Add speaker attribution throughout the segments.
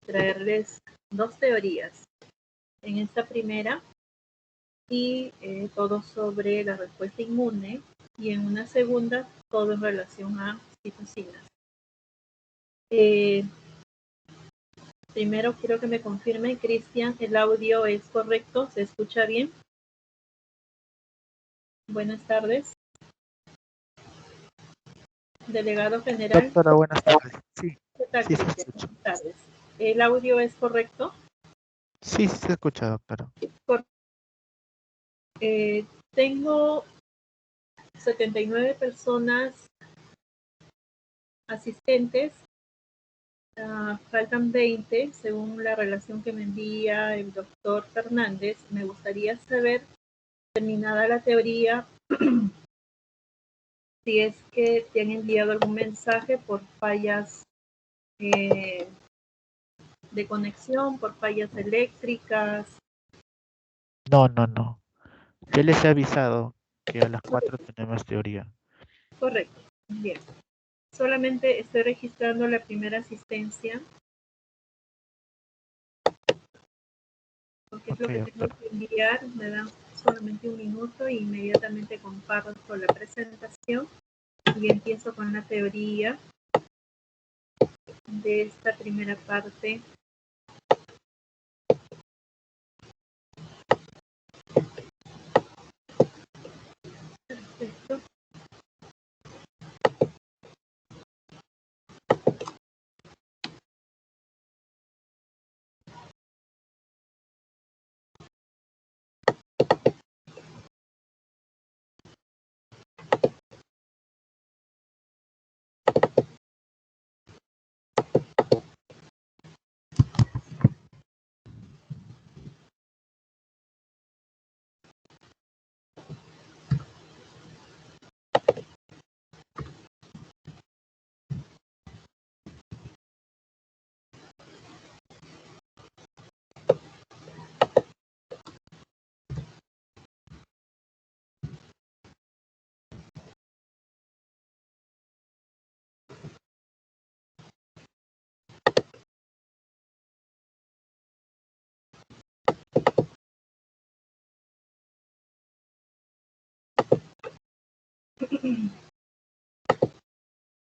Speaker 1: traerles dos teorías. En esta primera, y todo sobre la respuesta inmune, y en una segunda, todo en relación a citocinas. Primero quiero que me confirmen, Cristian, ¿el audio es correcto? ¿Se escucha bien? Buenas tardes. Delegado general.
Speaker 2: Doctora, buenas tardes. Sí,
Speaker 1: ¿Qué tal,
Speaker 2: sí
Speaker 1: Cristian?
Speaker 2: se escucha.
Speaker 1: Buenas tardes. ¿El audio es correcto?
Speaker 2: Sí, sí se escucha, doctora.
Speaker 1: Tengo 79 personas asistentes. Faltan 20, según la relación que me envía el doctor Fernández. Me gustaría saber, terminada la teoría, si es que te han enviado algún mensaje por fallas de conexión, por fallas eléctricas.
Speaker 2: No. Ya les he avisado que a las 4 tenemos teoría.
Speaker 1: Correcto, bien. Solamente estoy registrando la primera asistencia, porque es lo que tengo
Speaker 2: Doctora.
Speaker 1: que enviar. Me dan solamente un minuto e inmediatamente comparto la presentación y empiezo con la teoría de esta primera parte. Perfecto.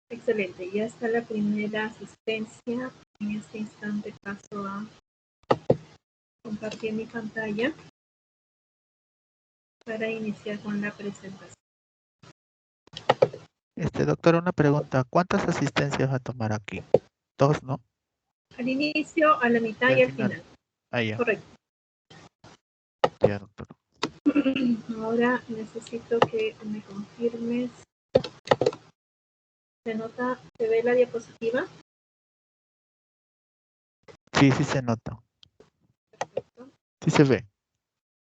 Speaker 1: Excelente, ya está la primera asistencia. En este instante paso a compartir mi pantalla para iniciar con la presentación.
Speaker 2: Doctora, una pregunta. ¿Cuántas asistencias va a tomar aquí? 2, ¿no?
Speaker 1: Al inicio, a la mitad y al final.
Speaker 2: Ah, ya.
Speaker 1: Correcto.
Speaker 2: Ya, doctora.
Speaker 1: Ahora necesito que me confirmes. ¿Se nota, se ve la diapositiva?
Speaker 2: Sí, sí se nota.
Speaker 1: Perfecto.
Speaker 2: Sí se ve.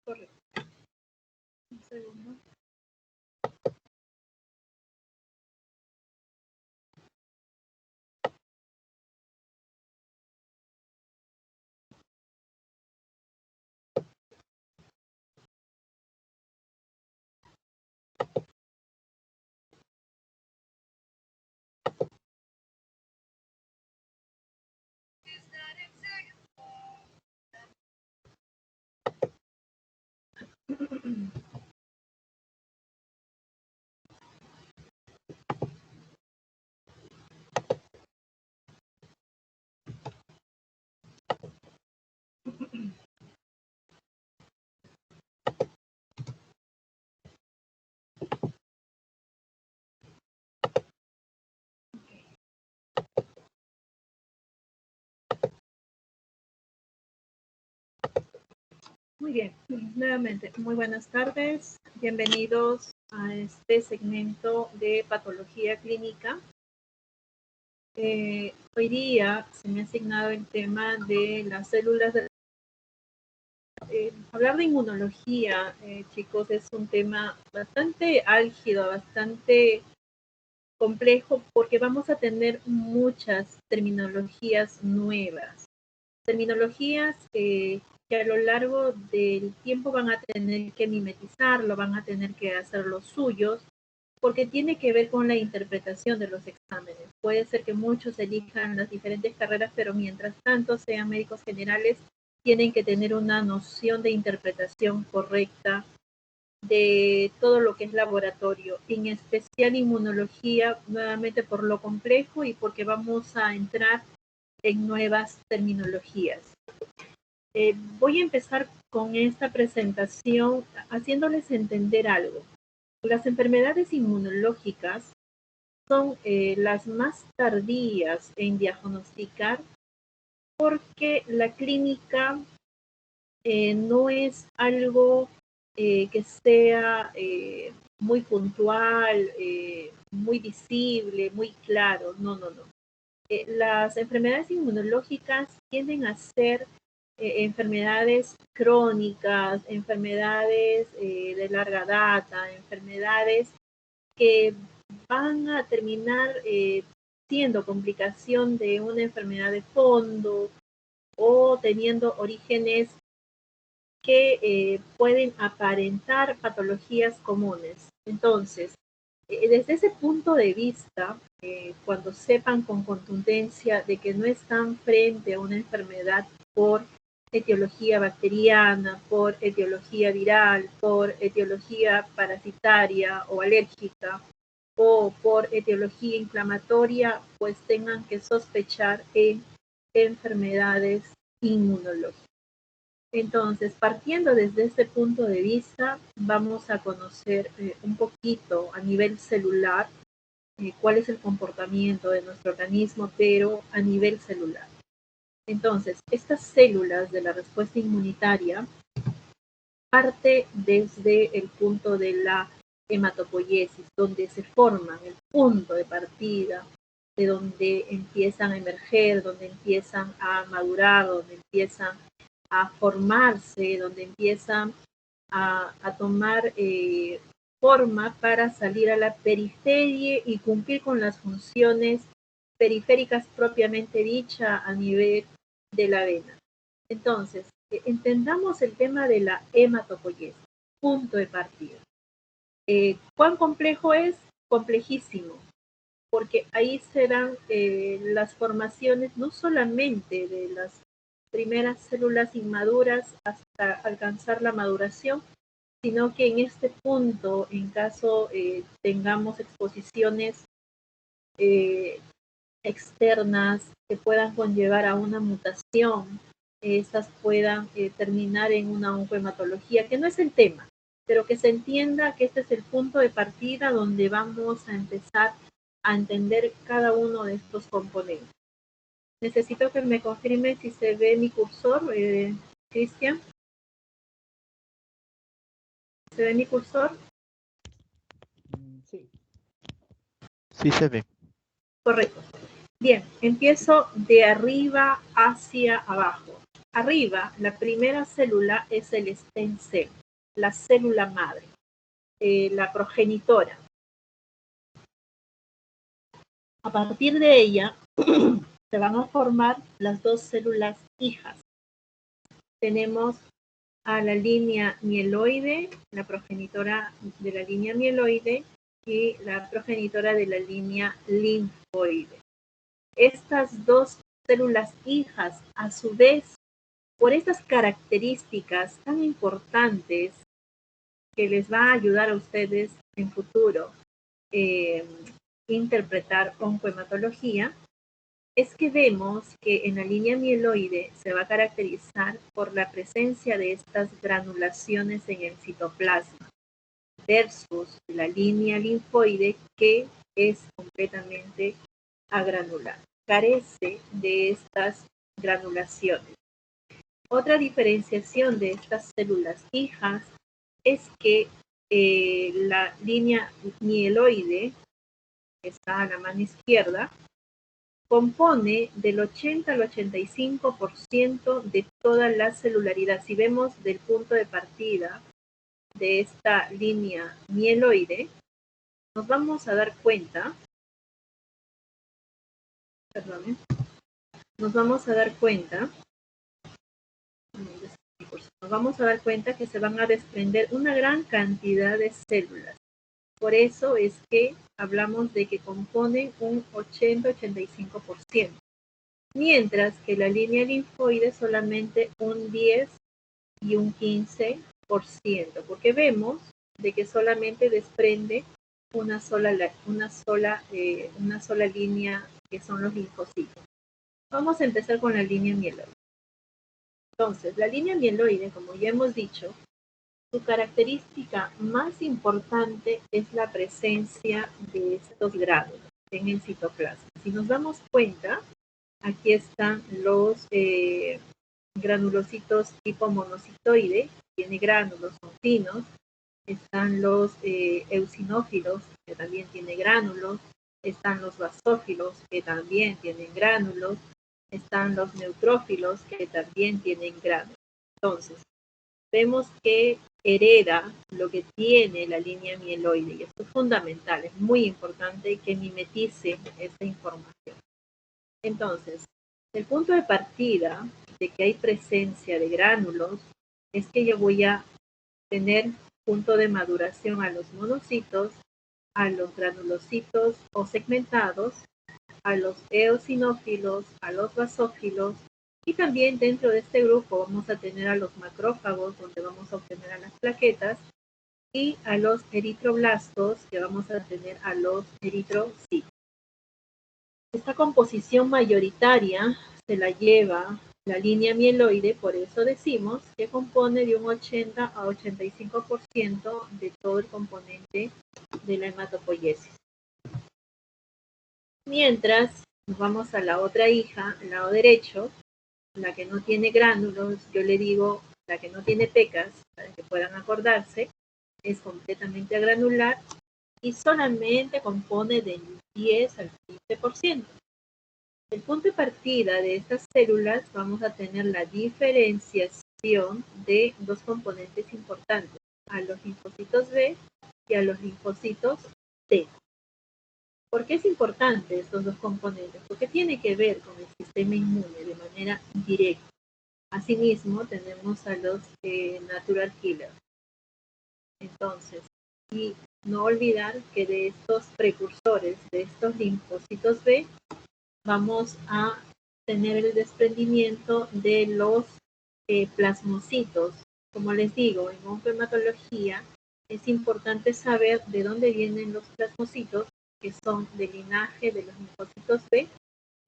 Speaker 1: Correcto. Un segundo. Muy bien, nuevamente, muy buenas tardes. Bienvenidos a este segmento de patología clínica. Hoy día se me ha asignado el tema de las células de... hablar de inmunología, chicos, es un tema bastante álgido, bastante complejo, porque vamos a tener muchas terminologías nuevas. Terminologías que a lo largo del tiempo van a tener que mimetizarlo, van a tener que hacer los suyos, porque tiene que ver con la interpretación de los exámenes. Puede ser que muchos elijan las diferentes carreras, pero mientras tanto sean médicos generales, tienen que tener una noción de interpretación correcta de todo lo que es laboratorio, en especial inmunología, nuevamente por lo complejo y porque vamos a entrar en nuevas terminologías. Voy a empezar con esta presentación haciéndoles entender algo. Las enfermedades inmunológicas son las más tardías en diagnosticar porque la clínica no es algo que sea muy puntual, muy visible, muy claro. No, no, no. Las enfermedades inmunológicas tienden a ser enfermedades crónicas, enfermedades de larga data, enfermedades que van a terminar siendo complicación de una enfermedad de fondo o teniendo orígenes que pueden aparentar patologías comunes. Entonces, desde ese punto de vista, cuando sepan con contundencia de que no están frente a una enfermedad por etiología bacteriana, por etiología viral, por etiología parasitaria o alérgica, o por etiología inflamatoria, pues tengan que sospechar en enfermedades inmunológicas. Entonces, partiendo desde este punto de vista, vamos a conocer un poquito a nivel celular cuál es el comportamiento de nuestro organismo, pero a nivel celular. Entonces, estas células de la respuesta inmunitaria parte desde el punto de la hematopoiesis, donde se forman el punto de partida, de donde empiezan a emerger, donde empiezan a madurar, donde empiezan a formarse, donde empiezan a tomar forma para salir a la periferia y cumplir con las funciones periféricas propiamente dicha a nivel de la vena. Entonces, entendamos el tema de la hematopoiesis, punto de partida. ¿Cuán complejo es? Complejísimo, porque ahí serán las formaciones no solamente de las primeras células inmaduras hasta alcanzar la maduración, sino que en este punto, en caso tengamos exposiciones externas que puedan conllevar a una mutación, estas puedan terminar en una oncohematología, que no es el tema, pero que se entienda que este es el punto de partida donde vamos a empezar a entender cada uno de estos componentes. Necesito que me confirme si se ve mi cursor, Cristian. ¿Se ve mi cursor?
Speaker 2: Sí. Sí se ve.
Speaker 1: Correcto. Bien, empiezo de arriba hacia abajo. Arriba, la primera célula es el stem cell, la célula madre, la progenitora. A partir de ella se van a formar las dos células hijas. Tenemos a la línea mieloide, la progenitora de la línea mieloide y la progenitora de la línea linfoide. Estas dos células hijas, a su vez, por estas características tan importantes que les va a ayudar a ustedes en futuro interpretar oncohematología, es que vemos que en la línea mieloide se va a caracterizar por la presencia de estas granulaciones en el citoplasma versus la línea linfoide que es completamente agranular, carece de estas granulaciones. Otra diferenciación de estas células hijas es que la línea mieloide, que está a la mano izquierda, compone del 80 al 85% de toda la celularidad. Si vemos del punto de partida de esta línea mieloide, nos vamos a dar cuenta, nos vamos a dar cuenta que se van a desprender una gran cantidad de células. Por eso es que hablamos de que componen un 80-85%, mientras que la línea linfoide solamente un 10 y un 15%, porque vemos de que solamente desprende una sola línea, que son los linfocitos. Vamos a empezar con la línea mieloide. Entonces, la línea mieloide, como ya hemos dicho, su característica más importante es la presencia de estos gránulos en el citoplasma. Si nos damos cuenta, aquí están los granulocitos tipo monocitoide, tiene gránulos, son finos. Están los eosinófilos, que también tienen gránulos. Están los basófilos, que también tienen gránulos. Están los neutrófilos, que también tienen gránulos. Entonces, vemos que hereda lo que tiene la línea mieloide, y esto es fundamental, es muy importante que mimetice esta información. Entonces, el punto de partida de que hay presencia de gránulos es que yo voy a tener punto de maduración a los monocitos, a los granulocitos o segmentados, a los eosinófilos, a los basófilos, y también dentro de este grupo vamos a tener a los macrófagos, donde vamos a obtener a las plaquetas, y a los eritroblastos, que vamos a tener a los eritrocitos. Esta composición mayoritaria se la lleva la línea mieloide, por eso decimos que compone de un 80 a 85% de todo el componente de la hematopoiesis. Mientras nos vamos a la otra hija, al lado derecho, la que no tiene gránulos, yo le digo la que no tiene pecas, para que puedan acordarse, es completamente granular y solamente compone del 10 al 15%. El punto de partida de estas células vamos a tener la diferenciación de dos componentes importantes, a los linfocitos B y a los linfocitos T. ¿Por qué es importante estos dos componentes? Porque tiene que ver con el sistema inmune de manera directa. Asimismo, tenemos a los natural killers. Entonces, y no olvidar que de estos precursores, de estos linfocitos B, vamos a tener el desprendimiento de los plasmocitos. Como les digo, en oncohematología es importante saber de dónde vienen los plasmocitos, que son del linaje de los linfocitos B,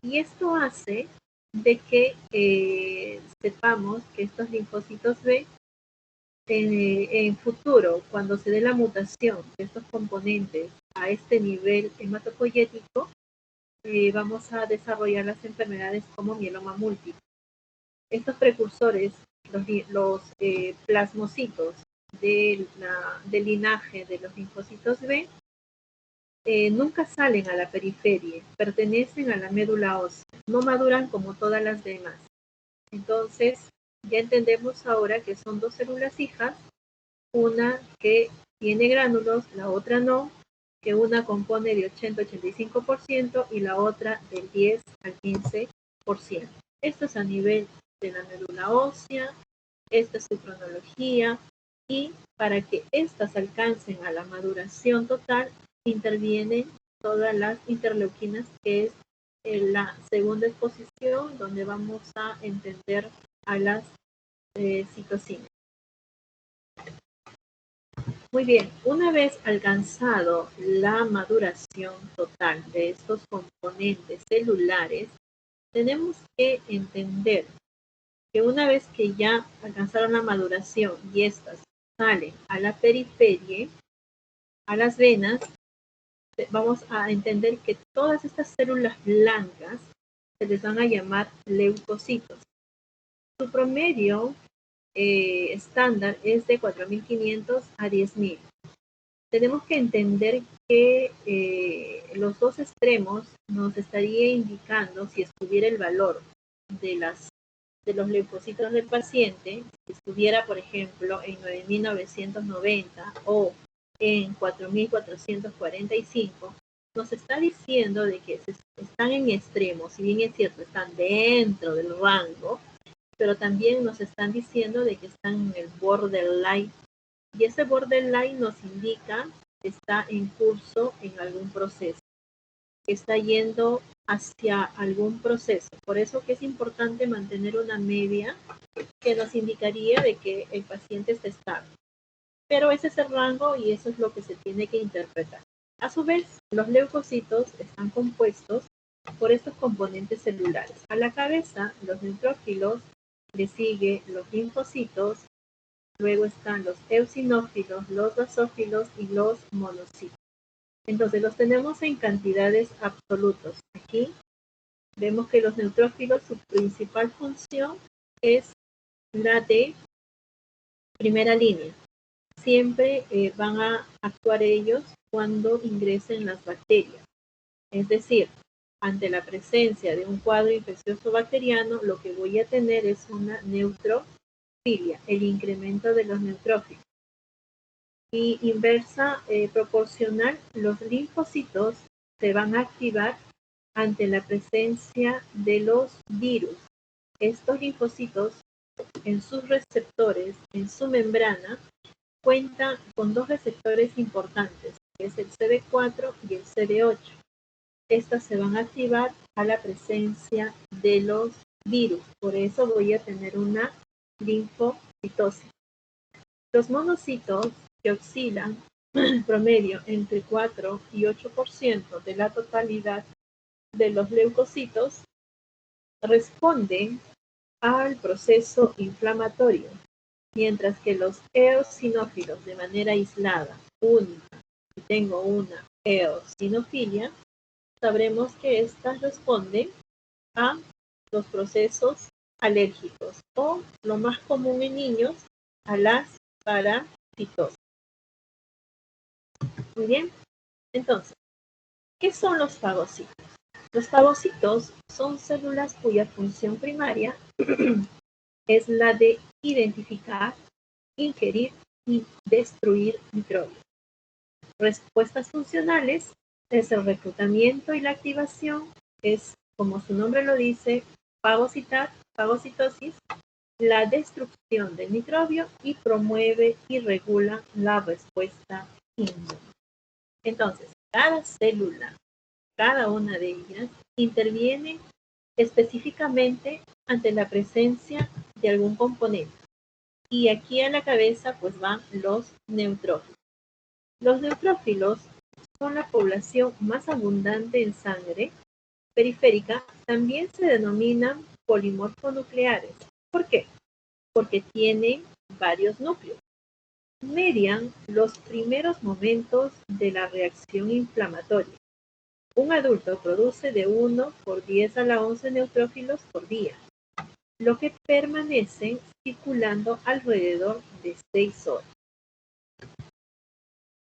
Speaker 1: y esto hace de que sepamos que estos linfocitos B en futuro, cuando se dé la mutación de estos componentes a este nivel hematopoyético, vamos a desarrollar las enfermedades como mieloma múltiple. Estos precursores, los plasmocitos del linaje de los linfocitos B, nunca salen a la periferia, pertenecen a la médula ósea, no maduran como todas las demás. Entonces, ya entendemos ahora que son dos células hijas, una que tiene gránulos, la otra no, que una compone de 80-85% y la otra del 10 al 15%. Esto es a nivel de la médula ósea, esta es su cronología, y para que éstas alcancen a la maduración total, intervienen todas las interleuquinas, que es la segunda exposición, donde vamos a entender a las citocinas. Muy bien, una vez alcanzado la maduración total de estos componentes celulares, tenemos que entender que una vez que ya alcanzaron la maduración y estas salen a la periferia, a las venas, vamos a entender que todas estas células blancas se les van a llamar leucocitos. Su promedio estándar es de 4.500 a 10.000. Tenemos que entender que los dos extremos nos estaría indicando, si estuviera el valor de los leucocitos del paciente, si estuviera, por ejemplo, en 9.990 o en 4.445, nos está diciendo de que están en extremos, si bien es cierto, están dentro del rango, pero también nos están diciendo de que están en el borderline, y ese borderline nos indica está en curso en algún proceso, está yendo hacia algún proceso. Por eso que es importante mantener una media que nos indicaría de que el paciente está estable. Pero ese es el rango y eso es lo que se tiene que interpretar. A su vez, los leucocitos están compuestos por estos componentes celulares. A la cabeza, los neutrófilos, le sigue los linfocitos, luego están los eosinófilos, los basófilos y los monocitos. Entonces los tenemos en cantidades absolutas. Aquí vemos que los neutrófilos, su principal función es la de primera línea. Siempre van a actuar ellos cuando ingresen las bacterias. Es decir, ante la presencia de un cuadro infeccioso bacteriano, lo que voy a tener es una neutrofilia, el incremento de los neutrófilos. Y inversa proporcional, los linfocitos se van a activar ante la presencia de los virus. Estos linfocitos, en sus receptores, en su membrana, cuentan con dos receptores importantes, que es el CD4 y el CD8. Estas se van a activar a la presencia de los virus. Por eso voy a tener una linfocitosis. Los monocitos, que oscilan en promedio entre 4 y 8% de la totalidad de los leucocitos, responden al proceso inflamatorio, mientras que los eosinófilos de manera aislada, única, si tengo una eosinofilia, sabremos que estas responden a los procesos alérgicos o, lo más común en niños, a las parasitosis. Muy bien, entonces, ¿qué son los fagocitos? Los fagocitos son células cuya función primaria es la de identificar, ingerir y destruir microbios. Respuestas funcionales es el reclutamiento y la activación, es, como su nombre lo dice, fagocitar, fagocitosis, la destrucción del microbio y promueve y regula la respuesta inmune. Entonces, cada célula, cada una de ellas, interviene específicamente ante la presencia de algún componente. Y aquí a la cabeza pues van los neutrófilos. Los neutrófilos son la población más abundante en sangre periférica. También se denominan polimorfonucleares. ¿Por qué? Porque tienen varios núcleos. Median los primeros momentos de la reacción inflamatoria. Un adulto produce de 1 por 10 a la 11 neutrófilos por día, lo que permanecen circulando alrededor de 6 horas.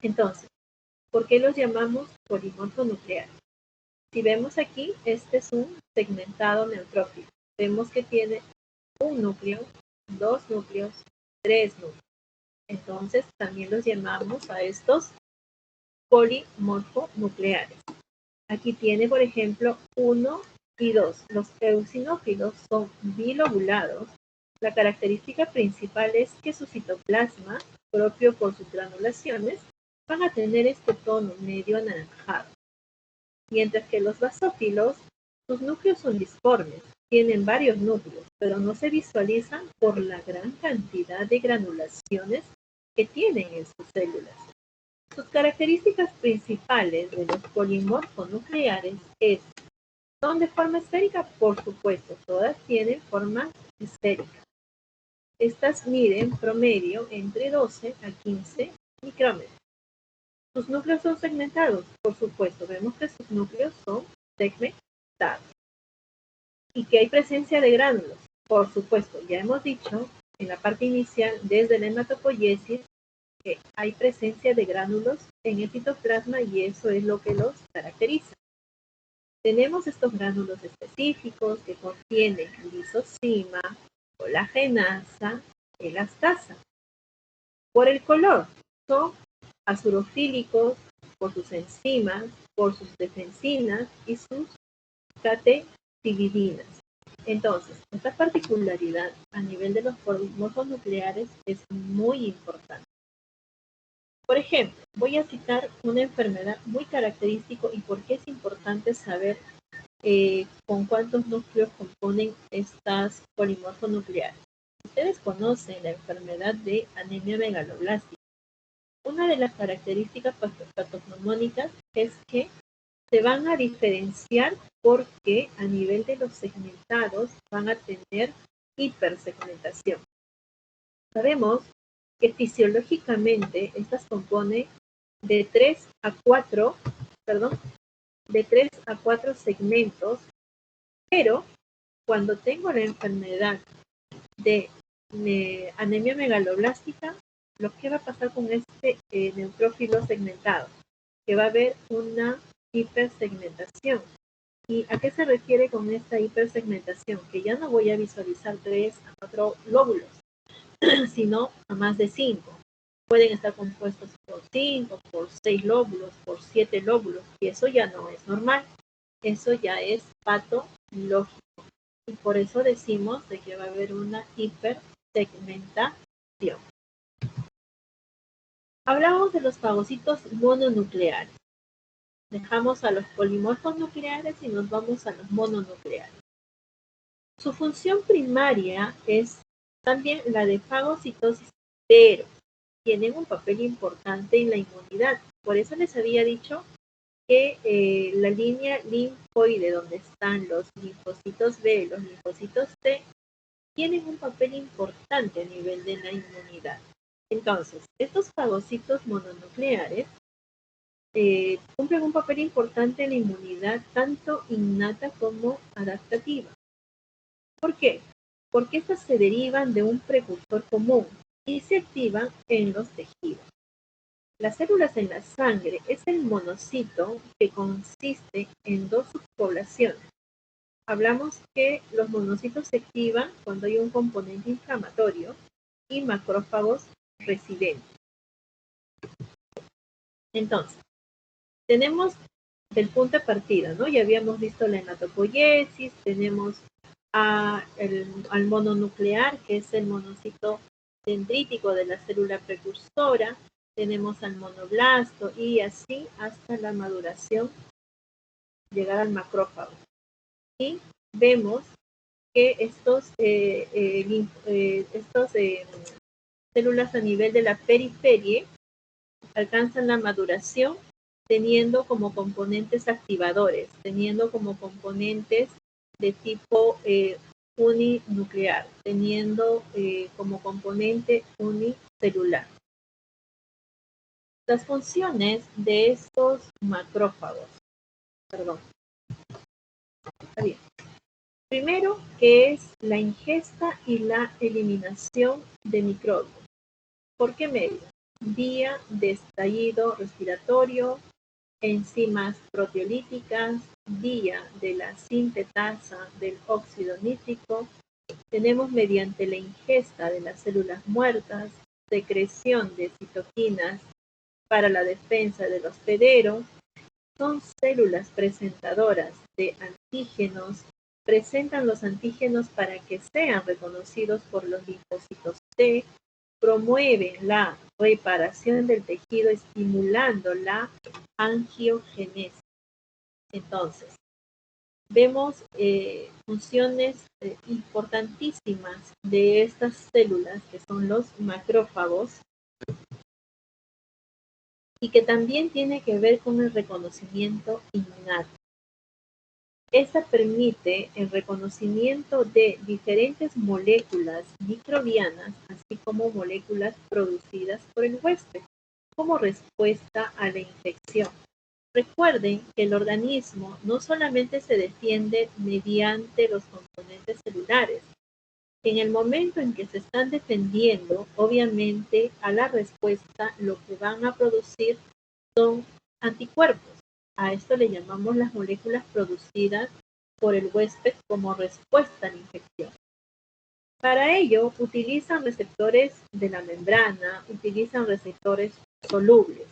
Speaker 1: Entonces, ¿por qué los llamamos polimorfonucleares? Si vemos aquí, este es un segmentado neutrófilo. Vemos que tiene un núcleo, 2 núcleos, 3 núcleos. Entonces, también los llamamos a estos polimorfonucleares. Aquí tiene, por ejemplo, 1 y 2. Los eosinófilos son bilobulados. La característica principal es que su citoplasma, propio por sus granulaciones, van a tener este tono medio anaranjado. Mientras que los basófilos, sus núcleos son disformes, tienen varios núcleos, pero no se visualizan por la gran cantidad de granulaciones que tienen en sus células. Sus características principales de los polimorfonucleares es, ¿son de forma esférica? Por supuesto, todas tienen forma esférica. Estas miden promedio entre 12 a 15 micrómetros. ¿Sus núcleos son segmentados? Por supuesto, vemos que sus núcleos son segmentados. ¿Y que hay presencia de gránulos? Por supuesto, ya hemos dicho en la parte inicial, desde la hematopoiesis, que hay presencia de gránulos en el citoplasma y eso es lo que los caracteriza. Tenemos estos gránulos específicos que contienen lisozima, colagenasa, elastasa. Por el color, son azurofílicos por sus enzimas, por sus defensinas y sus catequidinas. Entonces, esta particularidad a nivel de los polimorfonucleares es muy importante. Por ejemplo, voy a citar una enfermedad muy característica y por qué es importante saber con cuántos núcleos componen estas polimorfos nucleares. Ustedes conocen la enfermedad de anemia megaloblástica. Una de las características patognomónicas es que se van a diferenciar porque a nivel de los segmentados van a tener hipersegmentación. Sabemos que fisiológicamente estas componen de 3 a 4 segmentos, pero cuando tengo la enfermedad de anemia megaloblástica, lo que va a pasar con este neutrófilo segmentado, que va a haber una hipersegmentación. ¿Y a qué se refiere con esta hipersegmentación? Que ya no voy a visualizar 3 a 4 lóbulos, sino a más de 5. Pueden estar compuestos por 5, por 6 lóbulos, por 7 lóbulos, y eso ya no es normal. Eso ya es patológico. Y por eso decimos de que va a haber una hipersegmentación. Hablamos de los fagocitos mononucleares. Dejamos a los polimorfos nucleares y nos vamos a los mononucleares. Su función primaria es también la de fagocitosis, pero tienen un papel importante en la inmunidad. Por eso les había dicho que la línea linfoide, donde están los linfocitos B, los linfocitos T, tienen un papel importante a nivel de la inmunidad. Entonces, estos fagocitos mononucleares cumplen un papel importante en la inmunidad, tanto innata como adaptativa. ¿Por qué? Porque estas se derivan de un precursor común y se activan en los tejidos. Las células en la sangre es el monocito que consiste en dos subpoblaciones. Hablamos que los monocitos se activan cuando hay un componente inflamatorio y macrófagos residentes. Entonces, tenemos del punto de partida, ¿no? Ya habíamos visto la hematopoiesis, tenemos al mononuclear, que es el monocito dendrítico de la célula precursora, tenemos al monoblasto y así hasta la maduración, llegar al macrófago. Y vemos que estos células a nivel de la periferia alcanzan la maduración teniendo como componentes activadores, teniendo como componentes de tipo uninuclear, teniendo como componente unicelular. Las funciones de estos macrófagos. Está bien. Primero, que es la ingesta y la eliminación de microbios. ¿Por qué medio? Vía de estallido respiratorio, enzimas proteolíticas, vía de la sintetasa del óxido nítrico. Tenemos mediante la ingesta de las células muertas, secreción de citoquinas para la defensa del hospedero. Son células presentadoras de antígenos, presentan los antígenos para que sean reconocidos por los linfocitos T, promueven la reparación del tejido estimulando la angiogénesis. Entonces, vemos funciones importantísimas de estas células que son los macrófagos y que también tiene que ver con el reconocimiento innato. Esta permite el reconocimiento de diferentes moléculas microbianas, así como moléculas producidas por el huésped, como respuesta a la infección. Recuerden que el organismo no solamente se defiende mediante los componentes celulares. En el momento en que se están defendiendo, obviamente a la respuesta lo que van a producir son anticuerpos. A esto le llamamos las moléculas producidas por el huésped como respuesta a la infección. Para ello, utilizan receptores de la membrana, utilizan receptores solubles.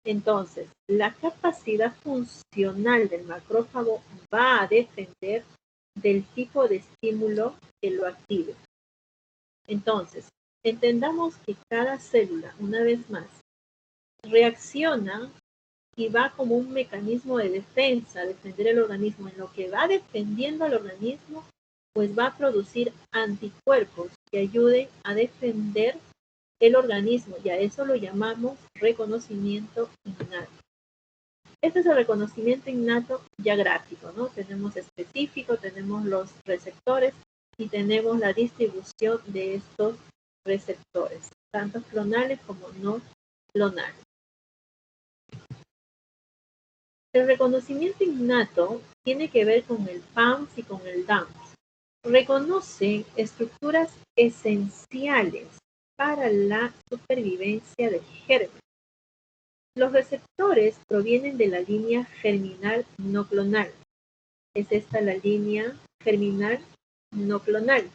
Speaker 1: Entonces, la capacidad funcional del macrófago va a depender del tipo de estímulo que lo active. Entonces, entendamos que cada célula, una vez más, reacciona y va como un mecanismo de defensa, defender el organismo. En lo que va defendiendo al organismo, pues va a producir anticuerpos que ayuden a defender el organismo, y a eso lo llamamos reconocimiento innato. Este es el reconocimiento innato ya gráfico, ¿no? Tenemos específico, tenemos los receptores y tenemos la distribución de estos receptores, tanto clonales como no clonales. El reconocimiento innato tiene que ver con el PAMS y con el DAMS. Reconoce estructuras esenciales para la supervivencia del germen. Los receptores provienen de la línea germinal no clonal. Es esta la línea germinal no clonal.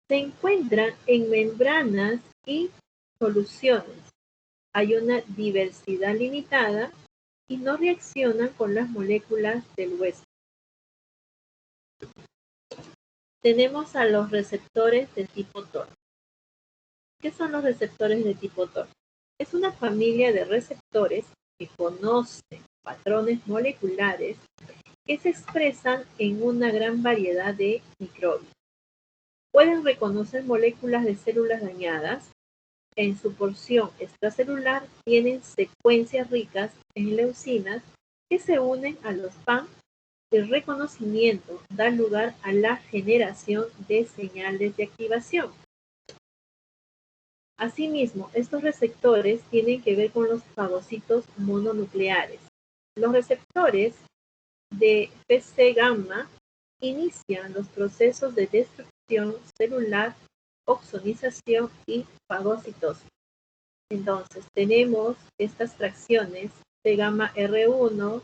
Speaker 1: Se encuentran en membranas y soluciones. Hay una diversidad limitada y no reaccionan con las moléculas del hueso. Tenemos a los receptores de tipo TOR. ¿Qué son los receptores de tipo TOR? Es una familia de receptores que conocen patrones moleculares que se expresan en una gran variedad de microbios. Pueden reconocer moléculas de células dañadas. En su porción extracelular tienen secuencias ricas en leucinas que se unen a los PAM. El reconocimiento da lugar a la generación de señales de activación. Asimismo, estos receptores tienen que ver con los fagocitos mononucleares. Los receptores de Fc gamma inician los procesos de destrucción celular, oxonización y fagocitosis. Entonces, tenemos estas fracciones C gamma R1,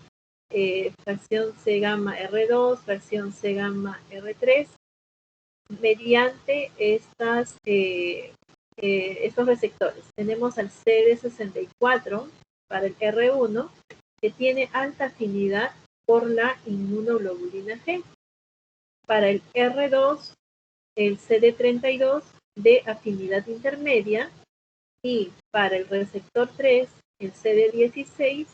Speaker 1: fracción C gamma R2, fracción C gamma R3, mediante estos receptores. Tenemos al CD64 para el R1, que tiene alta afinidad por la inmunoglobulina G. Para el R2, el CD32 de afinidad intermedia, y para el receptor 3, el CD16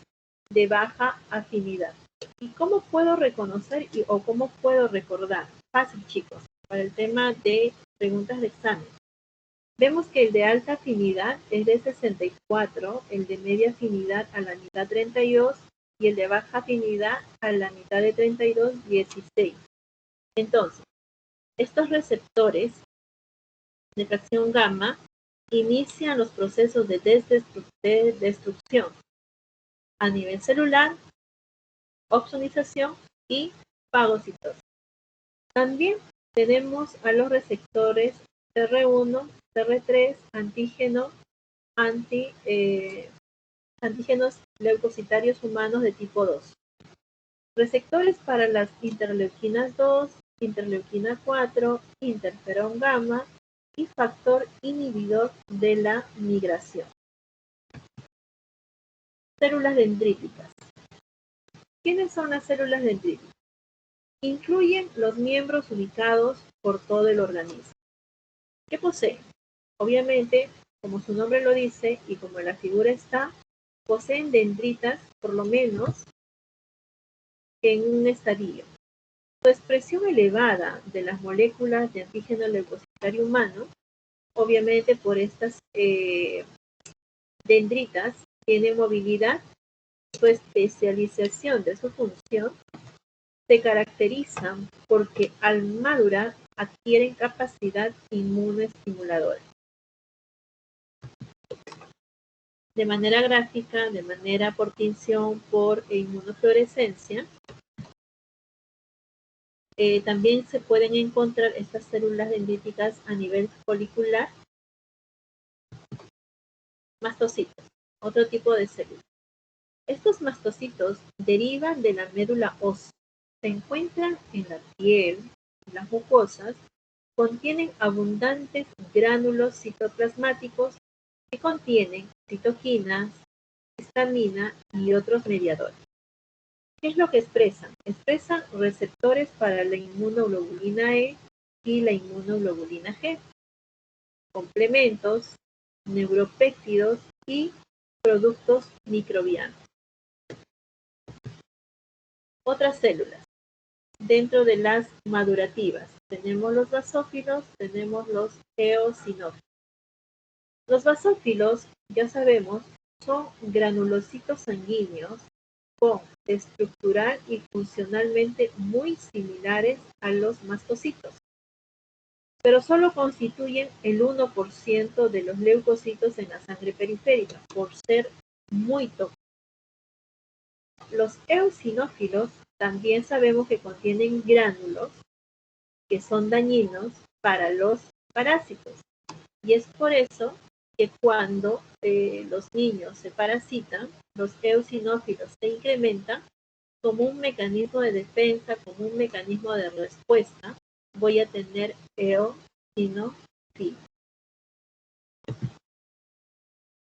Speaker 1: de baja afinidad. ¿Y cómo puedo reconocer o cómo puedo recordar? Fácil, chicos, para el tema de preguntas de examen. Vemos que el de alta afinidad es de 64, el de media afinidad a la mitad 32 y el de baja afinidad a la mitad de 32, 16. Entonces, estos receptores de fracción gamma inician los procesos de destrucción a nivel celular, oxonización y fagocitosis. También tenemos a los receptores CR1, CR3, antígenos leucocitarios humanos de tipo 2. Receptores para las interleuquinas 2, interleuquina 4, interferón gamma y factor inhibidor de la migración. Células dendríticas. ¿Quiénes son las células dendríticas? Incluyen los miembros ubicados por todo el organismo. ¿Qué poseen? Obviamente, como su nombre lo dice y como la figura está, poseen dendritas por lo menos en un estadio. Su expresión elevada de las moléculas de antígeno leucocitario humano, obviamente por estas dendritas, tiene movilidad. Su especialización de su función se caracterizan porque al madurar adquieren capacidad inmunoestimuladora. De manera gráfica, de manera por tinción, por inmunofluorescencia, también se pueden encontrar estas células dendríticas a nivel folicular. Mastocitos, otro tipo de células. Estos mastocitos derivan de la médula ósea. Se encuentran en la piel, en las mucosas, contienen abundantes gránulos citoplasmáticos que contienen citoquinas, histamina y otros mediadores. ¿Qué es lo que expresan? Expresan receptores para la inmunoglobulina E y la inmunoglobulina G, complementos, neuropéptidos y productos microbianos. Otras células. Dentro de las madurativas tenemos los basófilos, tenemos los eosinófilos. Los basófilos, ya sabemos, son granulocitos sanguíneos con estructural y funcionalmente muy similares a los mastocitos, pero solo constituyen el 1% de los leucocitos en la sangre periférica, por ser muy tóxicos. Los eosinófilos también sabemos que contienen gránulos que son dañinos para los parásitos. Y es por eso que cuando los niños se parasitan, los eosinófilos se incrementan como un mecanismo de defensa, como un mecanismo de respuesta. Voy a tener eosinofilos.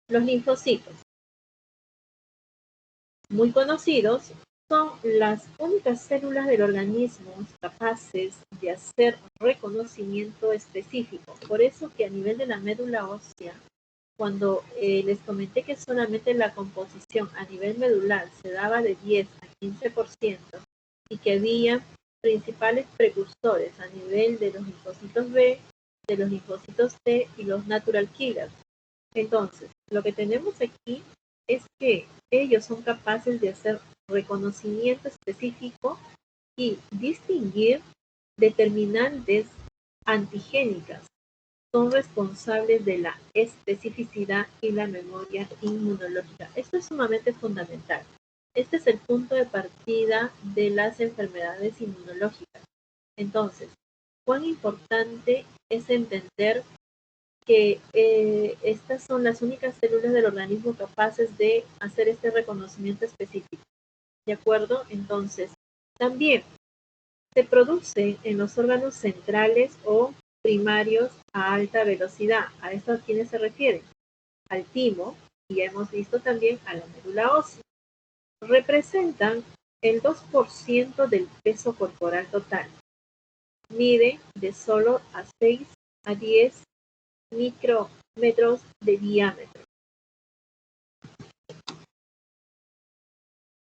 Speaker 1: Los linfocitos, muy conocidos, son las únicas células del organismo capaces de hacer reconocimiento específico. Por eso que a nivel de la médula ósea, cuando les comenté que solamente la composición a nivel medular se daba de 10 a 15% y que había principales precursores a nivel de los linfocitos B, de los linfocitos T y los natural killers. Entonces, lo que tenemos aquí es que ellos son capaces de hacer reconocimiento específico y distinguir determinantes antigénicas. Son responsables de la especificidad y la memoria inmunológica. Esto es sumamente fundamental. Este es el punto de partida de las enfermedades inmunológicas. Entonces, cuán importante es entender que estas son las únicas células del organismo capaces de hacer este reconocimiento específico. ¿De acuerdo? Entonces, también se produce en los órganos centrales o primarios a alta velocidad. ¿A esto a quiénes se refieren? Al timo, y ya hemos visto también a la médula ósea. Representan el 2% del peso corporal total. Mide de solo a 6 a 10 micrómetros de diámetro.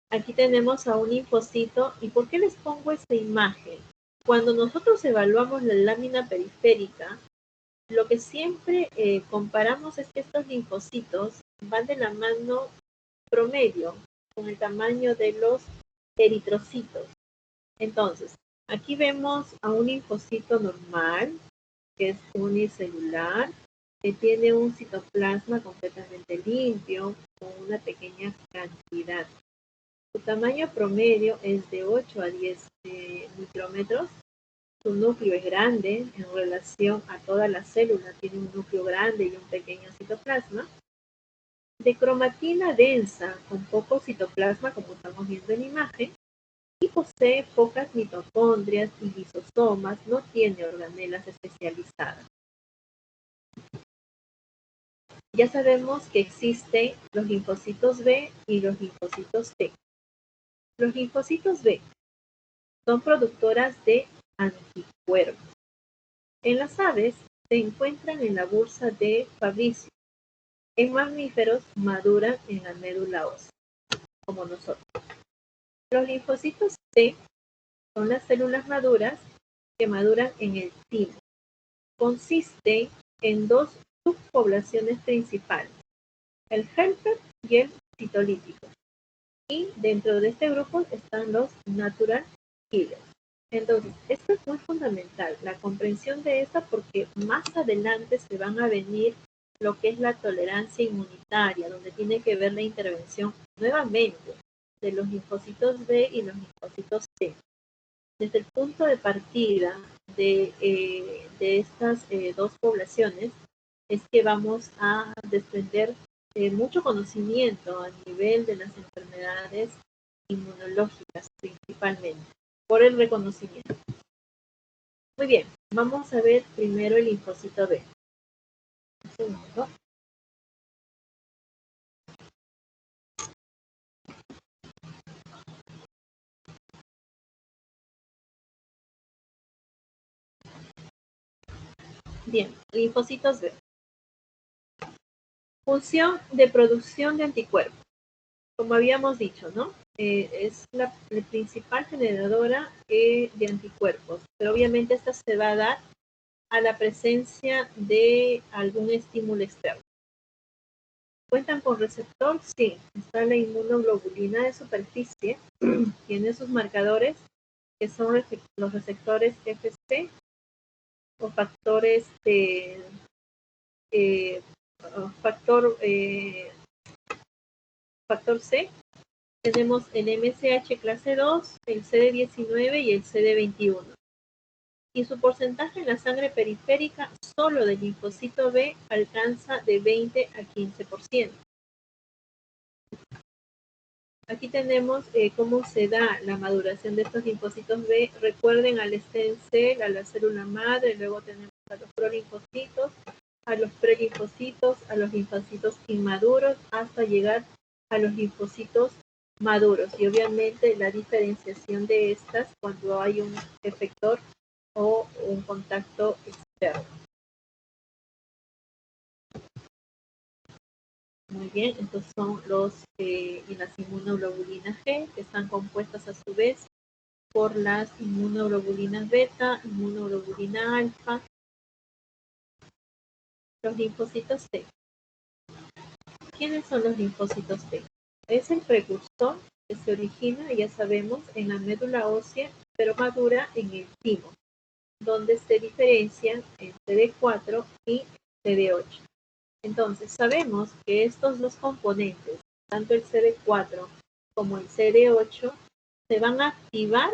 Speaker 1: Aquí tenemos a un linfocito. ¿Y por qué les pongo esta imagen? Cuando nosotros evaluamos la lámina periférica, lo que siempre comparamos es que estos linfocitos van de la mano promedio con el tamaño de los eritrocitos. Entonces, aquí vemos a un linfocito normal, que es unicelular, que tiene un citoplasma completamente limpio, con una pequeña cantidad. Su tamaño promedio es de 8 a 10 micrómetros. Su núcleo es grande en relación a toda la célula, tiene un núcleo grande y un pequeño citoplasma. De cromatina densa, con poco citoplasma, como estamos viendo en la imagen, y posee pocas mitocondrias y lisosomas, no tiene organelas especializadas. Ya sabemos que existen los linfocitos B y los linfocitos T. Los linfocitos B son productoras de anticuerpos. En las aves se encuentran en la bursa de Fabricio. En mamíferos maduran en la médula ósea, como nosotros. Los linfocitos T son las células maduras que maduran en el timo. Consiste en dos subpoblaciones principales, el helper y el citolítico. Y dentro de este grupo están los natural killers. Entonces, esto es muy fundamental, la comprensión de esta, porque más adelante se van a venir lo que es la tolerancia inmunitaria, donde tiene que ver la intervención nuevamente de los linfocitos B y los linfocitos T. Desde el punto de partida de estas dos poblaciones es que vamos a desprender mucho conocimiento a nivel de las enfermedades inmunológicas principalmente, por el reconocimiento. Muy bien, vamos a ver primero el linfocito B. Un segundo. Bien, linfocitos B. Función de producción de anticuerpos. Como habíamos dicho, ¿no? Es la principal generadora de anticuerpos, pero obviamente esta se va a dar a la presencia de algún estímulo externo. ¿Cuentan con receptor? Sí, está la inmunoglobulina de superficie, tiene sus marcadores que son los receptores FC o factores de factor C. Tenemos el MSH clase 2, el CD19 y el CD21. Y su porcentaje en la sangre periférica solo del linfocito B alcanza de 20 a 15%. Aquí tenemos cómo se da la maduración de estos linfocitos B. Recuerden al stem cell, a la célula madre, luego tenemos a los prolinfocitos, a los prelinfocitos, a los linfocitos inmaduros, hasta llegar a los linfocitos maduros. Y obviamente la diferenciación de estas cuando hay un efector o un contacto externo. Muy bien, estos son las inmunoglobulinas G, que están compuestas a su vez por las inmunoglobulinas beta, inmunoglobulina alfa, los linfocitos T. ¿Quiénes son los linfocitos T? Es el precursor que se origina, ya sabemos, en la médula ósea, pero madura en el timo, donde se diferencian el CD4 y CD8. Entonces, sabemos que estos dos componentes, tanto el CD4 como el CD8, se van a activar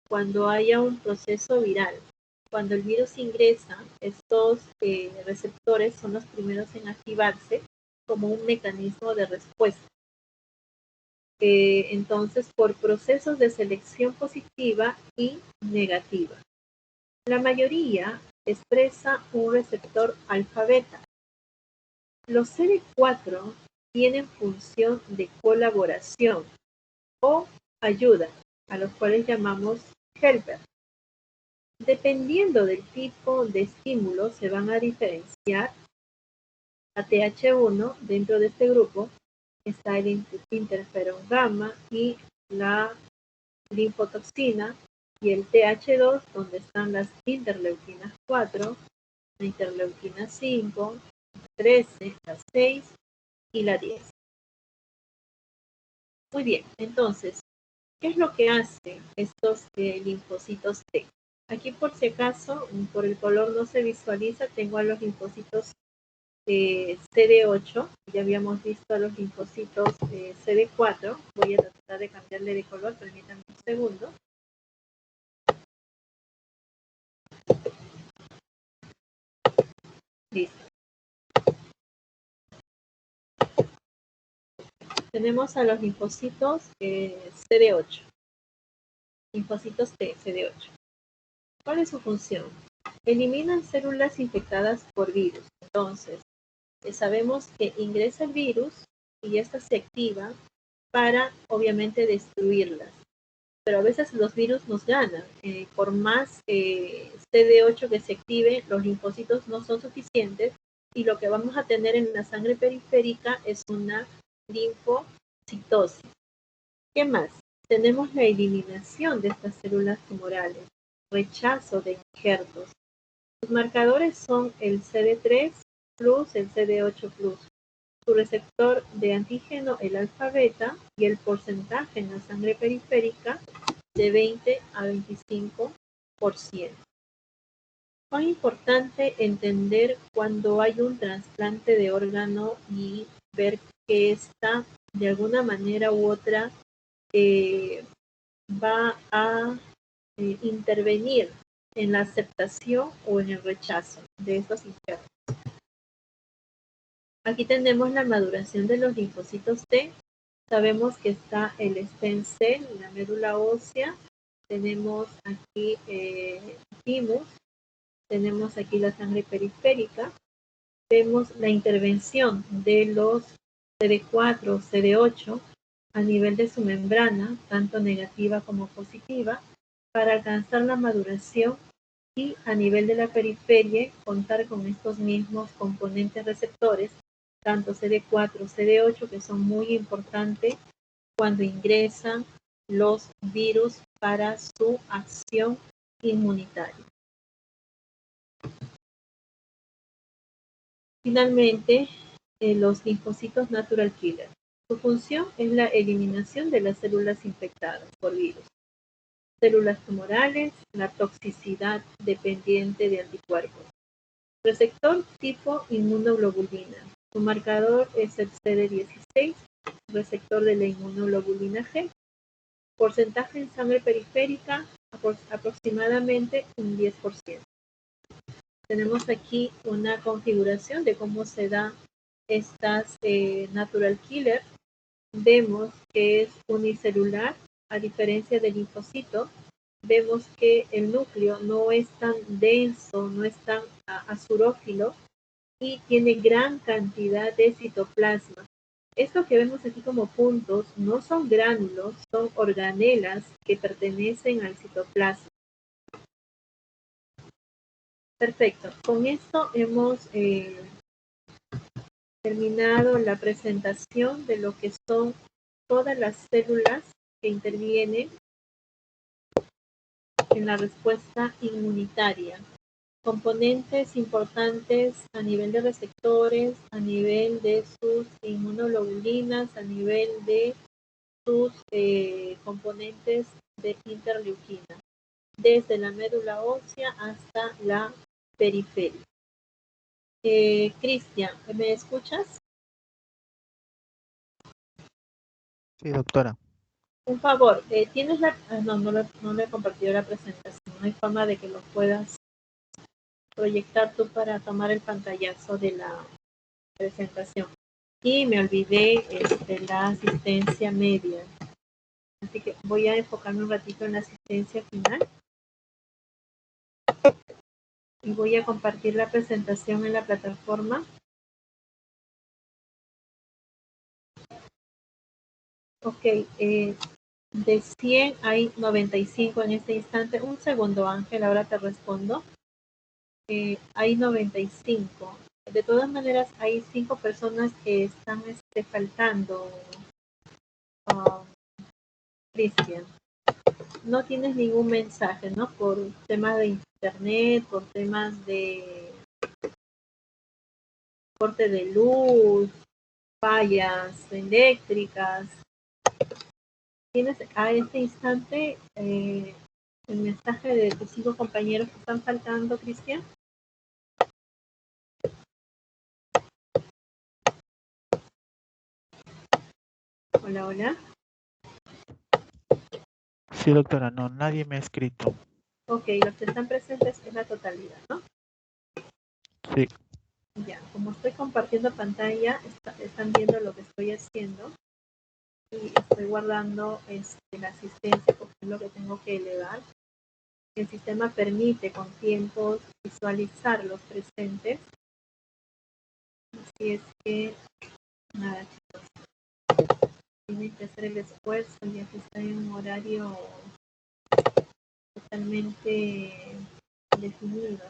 Speaker 1: cuando haya un proceso viral. Cuando el virus ingresa, estos receptores son los primeros en activarse como un mecanismo de respuesta. Entonces, por procesos de selección positiva y negativa. La mayoría expresa un receptor alfa-beta. Los CD4 tienen función de colaboración o ayuda, a los cuales llamamos helper. Dependiendo del tipo de estímulo, se van a diferenciar a TH1. Dentro de este grupo está el interferón gamma y la linfotoxina, y el TH2, donde están las interleuquinas 4, la interleuquina 5, 13, la 6 y la 10. Muy bien, entonces, ¿qué es lo que hacen estos linfocitos T? Aquí, por si acaso, por el color no se visualiza, tengo a los linfocitos CD8, ya habíamos visto a los linfocitos CD4. Voy a tratar de cambiarle de color, permítanme un segundo. Listo. Tenemos a los linfocitos CD8. Linfocitos T, CD8. ¿Cuál es su función? Eliminan células infectadas por virus. Entonces, sabemos que ingresa el virus y esta se activa para, obviamente, destruirlas. Pero a veces los virus nos ganan. Por más CD8 que se active, los linfocitos no son suficientes y lo que vamos a tener en la sangre periférica es una linfocitosis. ¿Qué más? Tenemos la eliminación de estas células tumorales, rechazo de injertos. Los marcadores son el CD3 plus, el CD8 plus. Su receptor de antígeno, el alfa-beta, y el porcentaje en la sangre periférica de 20 a 25%. Es importante entender cuando hay un trasplante de órgano y ver que esta, de alguna manera u otra, va a intervenir en la aceptación o en el rechazo de estos injertos. Aquí tenemos la maduración de los linfocitos T. Sabemos que está el stem cell, la médula ósea. Tenemos aquí thymus. Tenemos aquí la sangre periférica. Vemos la intervención de los CD4, CD8 a nivel de su membrana, tanto negativa como positiva, para alcanzar la maduración y a nivel de la periferia contar con estos mismos componentes receptores, tanto CD4, CD8, que son muy importantes cuando ingresan los virus para su acción inmunitaria. Finalmente, los linfocitos natural killer. Su función es la eliminación de las células infectadas por virus, células tumorales, la toxicidad dependiente de anticuerpos. Receptor tipo inmunoglobulina. Su marcador es el CD16, receptor de la inmunoglobulina G. Porcentaje en sangre periférica, aproximadamente un 10%. Tenemos aquí una configuración de cómo se dan estas natural killer. Vemos que es unicelular, a diferencia del linfocito. Vemos que el núcleo no es tan denso, no es tan azurófilo y tiene gran cantidad de citoplasma. Esto que vemos aquí como puntos no son gránulos, son organelas que pertenecen al citoplasma. Perfecto, con esto hemos terminado la presentación de lo que son todas las células que intervienen en la respuesta inmunitaria. Componentes importantes a nivel de receptores, a nivel de sus inmunoglobulinas, a nivel de sus componentes de interleuquina, desde la médula ósea hasta la periferia. Cristian, ¿me escuchas?
Speaker 2: Sí, doctora.
Speaker 1: Un favor, ¿tienes la...? No le he compartido la presentación. No hay forma de que lo puedas proyectar tú para tomar el pantallazo de la presentación. Y me olvidé la asistencia media. Así que voy a enfocarme un ratito en la asistencia final. Y voy a compartir la presentación en la plataforma. Ok, de 100 hay 95 en este instante. Un segundo, Ángel, ahora te respondo. Hay 95. De todas maneras, hay 5 personas que están faltando. Cristian, no tienes ningún mensaje, ¿no? Por temas de internet, por temas de corte de luz, fallas eléctricas. ¿Tienes a este instante el mensaje de tus 5 compañeros que están faltando, Cristian? Hola, hola.
Speaker 2: Sí, doctora, no, nadie me ha escrito.
Speaker 1: Ok, los que están presentes es la totalidad, ¿no?
Speaker 2: Sí.
Speaker 1: Ya, como estoy compartiendo pantalla, están viendo lo que estoy haciendo y estoy guardando la asistencia porque es lo que tengo que elevar. El sistema permite con tiempos visualizar los presentes. Así es que, nada, chicos, tienen que hacer el esfuerzo ya que está en un horario totalmente definido.